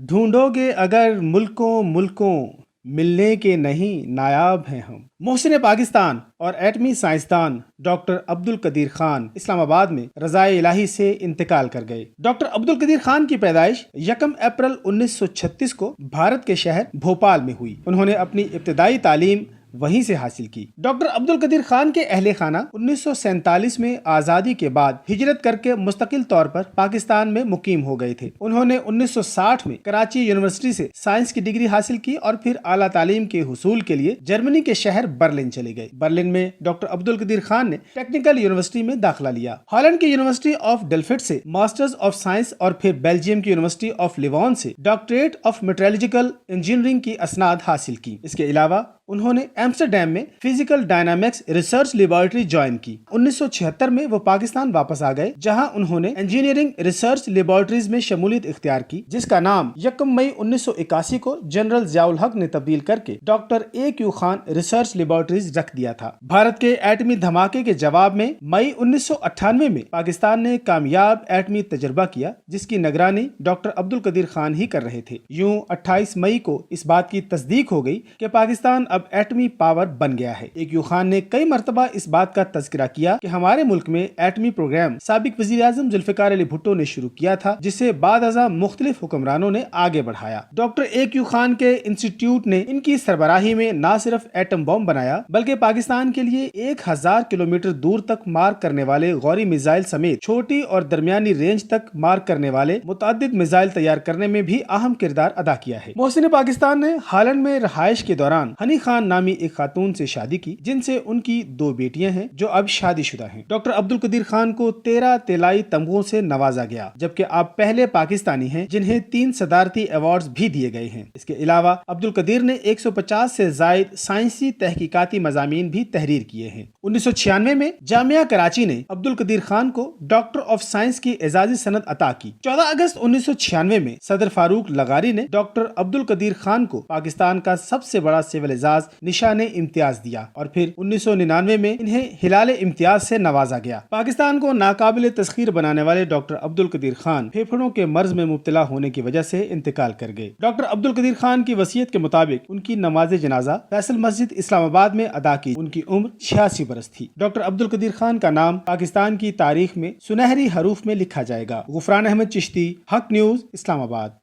ढूंढोगे अगर मुल्कों मुल्कों, मिलने के नहीं नायाब हैं हम। मोहसिन पाकिस्तान और एटमी साइंसदान डॉक्टर अब्दुल कदीर खान इस्लामाबाद में रज़ाए इलाही से इंतकाल कर गए। डॉक्टर अब्दुल कदीर खान की पैदाइश 1 अप्रैल 1936 को भारत के शहर भोपाल में हुई। उन्होंने अपनी इब्तदाई तालीम वहीं से हासिल की। डॉक्टर अब्दुल कदीर खान के अहले खाना 1947 में आज़ादी के बाद हिजरत करके मुस्तकिल तौर पर पाकिस्तान में मुकीम हो गए थे। उन्होंने 1960 में कराची यूनिवर्सिटी से साइंस की डिग्री हासिल की और फिर आला तालीम के हुसूल के लिए जर्मनी के शहर बर्लिन चले गए। बर्लिन में डॉक्टर अब्दुल कदीर खान ने टेक्निकल यूनिवर्सिटी में दाखिला लिया। हॉलैंड की यूनिवर्सिटी ऑफ डेल्फिट से मास्टर्स ऑफ साइंस और फिर बेल्जियम की यूनिवर्सिटी ऑफ लिवॉन से डॉक्टरेट ऑफ मेट्रोलॉजिकल इंजीनियरिंग की असनाद हासिल की। इसके अलावा उन्होंने एम्स्टरडैम में physical dynamics research laboratory join की। 1976 में वो पाकिस्तान वापस आ गए, जहां उन्होंने इंजीनियरिंग रिसर्च लेबोरेटरीज में शमूलियत इख्तियार की, जिसका नाम 1 मई 1981 को जनरल ज़ियाउल हक ने तब्दील करके doctor A.Q. Khan research laboratories रख दिया था। भारत के एटमी धमाके के जवाब में मई 1998 में पाकिस्तान ने कामयाब एटमी तजर्बा किया, जिसकी निगरानी डॉक्टर अब्दुल कदीर खान ही कर रहे थे। यूं 28 मई को इस बात की तस्दीक हो गई कि पाकिस्तान अब एटमी पावर बन गया है। A.Q. खान ने कई मर्तबा इस बात का तज़किरा किया कि हमारे मुल्क में एटमी प्रोग्राम साबिक वज़ीर आज़म जुल्फ़िकार अली भुट्टो ने शुरू किया था, जिसे बाद अज़ा मुख्तलिफ हुक्मरानों ने आगे बढ़ाया। Doctor A.Q. खान के इंस्टीट्यूट ने इनकी सरबराही में न सिर्फ एटम बम बनाया, बल्कि पाकिस्तान के लिए 1000 किलोमीटर दूर तक मार करने वाले गौरी मिसाइल समेत छोटी और दरमियानी रेंज तक मार करने वाले मुतअद्दिद मिसाइल तैयार करने में भी अहम किरदार अदा किया है। मोहसिन पाकिस्तान ने हालैंड में रहायश के दौरान हनी खान नामी एक खातून से शादी की, जिनसे उनकी 2 बेटियां हैं जो अब शादीशुदा हैं। डॉक्टर अब्दुल कदीर खान को 13 तेलाई तमगों से नवाजा गया, जबकि आप पहले पाकिस्तानी हैं जिन्हें 3 सदारती अवार्ड्स भी दिए गए हैं। इसके अलावा अब्दुल कदीर ने 150 से जायद साइंसी तहकीकाती मज़ामीन भी तहरीर किए हैं। 1996 में जामिया कराची ने अब्दुल कदीर खान को डॉक्टर ऑफ साइंस की एजाजी सनद अता की। 14 अगस्त 1996 में सदर फारूक लगारी ने डॉक्टर अब्दुल कदीर खान को पाकिस्तान का सबसे बड़ा सिविल एजाज निशाने इम्तियाज दिया और फिर 1999 में इन्हें हिलाले इम्तियाज से नवाजा गया। पाकिस्तान को नाकाबिल तस्खीर बनाने वाले डॉक्टर अब्दुल कदीर खान फेफड़ों के मर्ज में मुब्तला होने की वजह से इंतकाल कर गए। डॉक्टर अब्दुल कदीर खान की वसीयत के मुताबिक उनकी नमाज जनाजा फैसल मस्जिद इस्लामाबाद में अदा की। उनकी उम्र 86 बरस थी। डॉक्टर अब्दुल कदीर खान का नाम पाकिस्तान की तारीख में सुनहरी हरूफ में लिखा जाएगा। गुफरान अहमद चिश्ती, हक न्यूज, इस्लामाबाद।